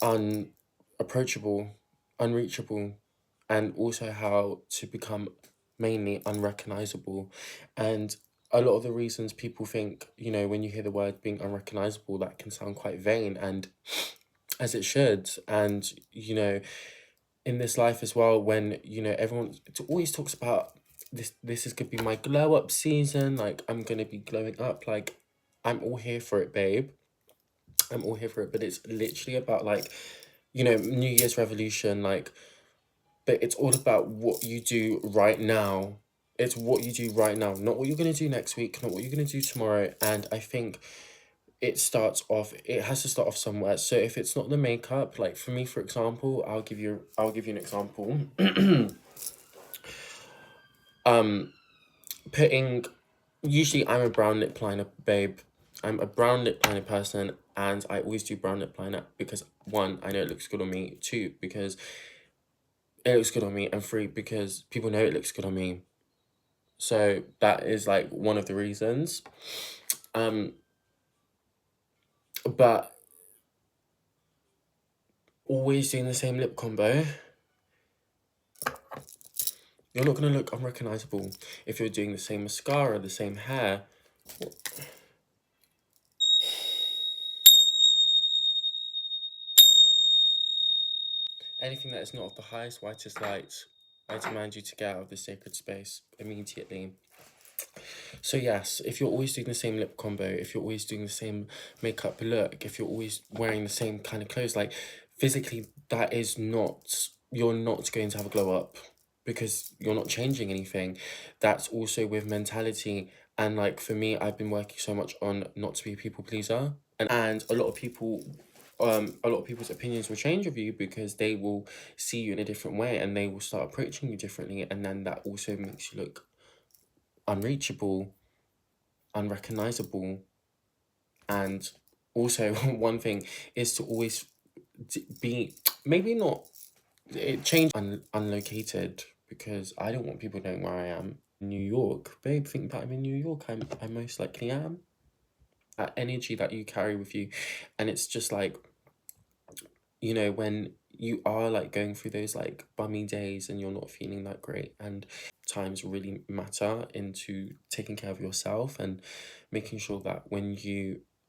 unapproachable, unreachable, and also how to become mainly unrecognizable. And a lot of the reasons people think, when you hear the word being unrecognizable, that can sound quite vain, and as it should. And, in this life as well, when, everyone always talks about this is gonna be my glow up season, like I'm gonna be glowing up, like I'm all here for it, babe. I'm all here for it, but it's literally about like, New Year's revolution, like, but it's all about what you do right now. It's what you do right now, not what you're gonna do next week, not what you're gonna do tomorrow. And I think it has to start off somewhere. So if it's not the makeup, like for me, for example, I'll give you an example. um Putting Usually I'm a brown lip liner, babe. I'm a brown lip liner person, and I always do brown lip liner because one, I know it looks good on me. Two, because it looks good on me, and three, because people know it looks good on me. So that is like one of the reasons. Um, but always doing the same lip combo, you're not gonna look unrecognizable. If you're doing the same mascara, the same hair, anything that is not of the highest, whitest light, I demand you to get out of the sacred space immediately. So yes, if you're always doing the same lip combo, if you're always doing the same makeup look, if you're always wearing the same kind of clothes, like physically, that is not, you're not going to have a glow up because you're not changing anything. That's also with mentality. And like for me, I've been working so much on not to be a people pleaser. And a lot of people's opinions will change of you because they will see you in a different way and they will start approaching you differently. And then that also makes you look unreachable, unrecognizable. And also, one thing is to always be, maybe not, change unlocated, because I don't want people knowing where I am. New York, babe, think that I'm in New York. I most likely am. That energy that you carry with you, and it's just like, when you are like going through those like bummy days and you're not feeling that great, and times really matter into taking care of yourself and making sure that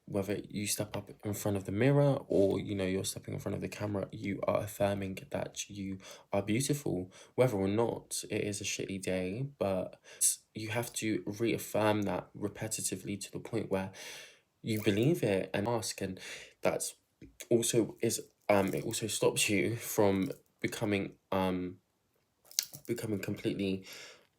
whether you step up in front of the mirror or you're stepping in front of the camera, you are affirming that you are beautiful, whether or not it is a shitty day. But you have to reaffirm that repetitively to the point where you believe it and ask. And that's also is it also stops you from becoming completely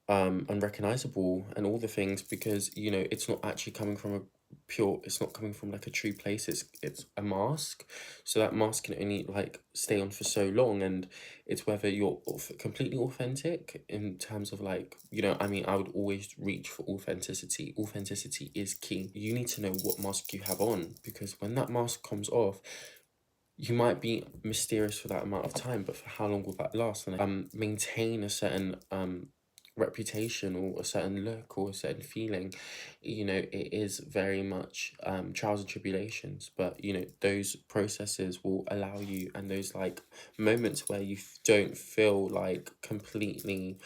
unrecognizable and all the things, because it's not actually coming from it's not coming from like a true place. It's a mask, so that mask can only like stay on for so long. And it's whether you're completely authentic in terms of like, I mean, I would always reach for authenticity. Authenticity is key. You need to know what mask you have on, because when that mask comes off, you might be mysterious for that amount of time, but for how long will that last? And maintain a certain reputation or a certain look or a certain feeling. It is very much trials and tribulations, but those processes will allow you, and those like moments where you don't feel like completely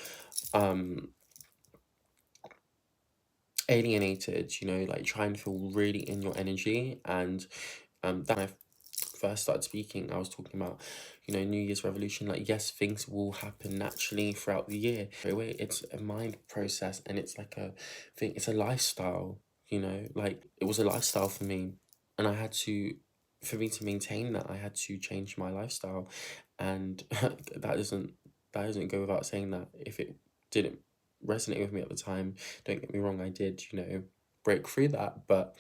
alienated, like try and feel really in your energy. And that I first started speaking, I was talking about, New Year's revolution. Like, yes, things will happen naturally throughout the year. Anyway, it's a mind process, and it's like a thing. It's a lifestyle. Like it was a lifestyle for me, and for me to maintain that, I had to change my lifestyle, and that doesn't go without saying that if it didn't resonate with me at the time, don't get me wrong, I did, break through that. But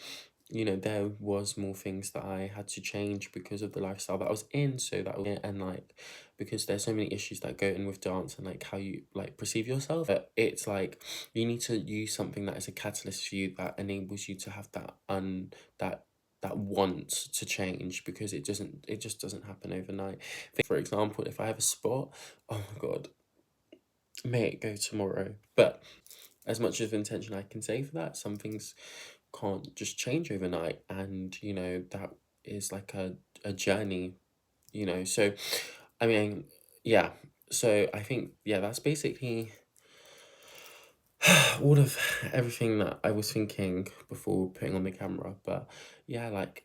there was more things that I had to change because of the lifestyle that I was in. So that was, and like, because there's so many issues that go in with dance and like how you like perceive yourself. But it's like you need to use something that is a catalyst for you, that enables you to have that want to change, because it just doesn't happen overnight. For example, if I have a spot, oh my god, may it go tomorrow. But as much of intention I can say for that, some things can't just change overnight. And that is like a journey. you know. So I mean, yeah. So I think, yeah, that's basically all of everything that I was thinking before putting on the camera. But yeah, like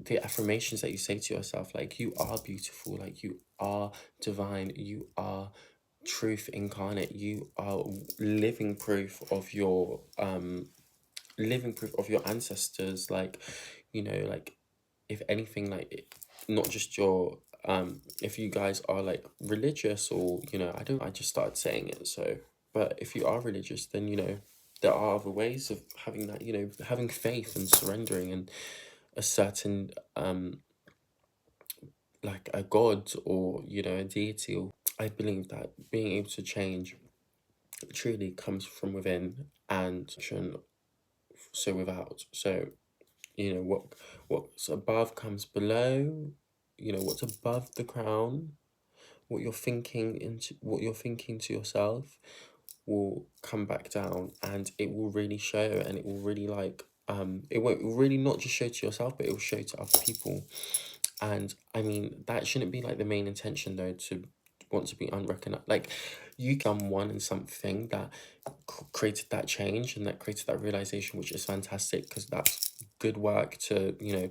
the affirmations that you say to yourself, like you are beautiful, like you are divine, you are truth incarnate, you are living proof of your living proof of your ancestors. Like, you know, like if anything, like not just your if you guys are like religious, or you know, I just started saying it. So but if you are religious, then you know there are other ways of having that, you know, having faith and surrendering and a certain like a god, or you know, a deity. Or I believe that being able to change truly comes from within, and so without. So you know, what's above comes below. You know, what's above the crown, what you're thinking to yourself will come back down, and it will really show, and it will really like it won't really not just show to yourself, but it will show to other people. And I mean, that shouldn't be like the main intention though, to want to be unrecognized. Like you someone and something that created that change and that created that realization, which is fantastic, because that's good work to, you know,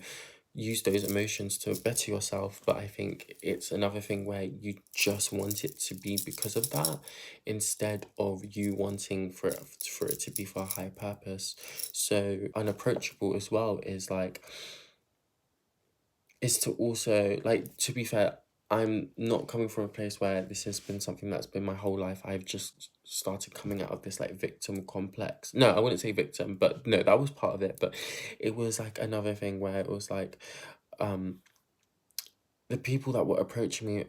use those emotions to better yourself. But I think it's another thing where you just want it to be because of that, instead of you wanting for it to be for a higher purpose. So unapproachable as well is like, is to also, like, to be fair, I'm not coming from a place where this has been something that's been my whole life. I've just started coming out of this like victim complex. No, I wouldn't say victim, but no, that was part of it. But it was like another thing where it was like um the people that were approaching me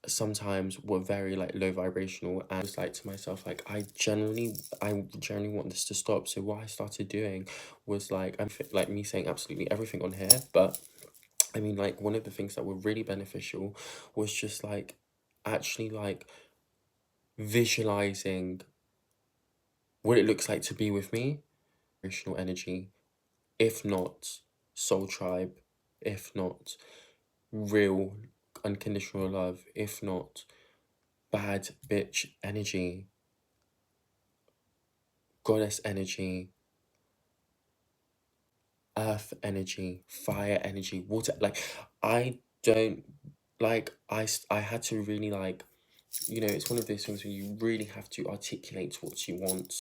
sometimes were very like low vibrational, and I was like to myself, like I generally want this to stop. So what I started doing was like, like me saying absolutely everything on here, but I mean, like, one of the things that were really beneficial was just like actually like visualizing what it looks like to be with me, vibrational energy, if not soul tribe, if not real unconditional love, if not bad bitch energy, goddess energy, earth energy, fire energy, water. Like, I don't like, I had to really like, you know, it's one of those things where you really have to articulate what you want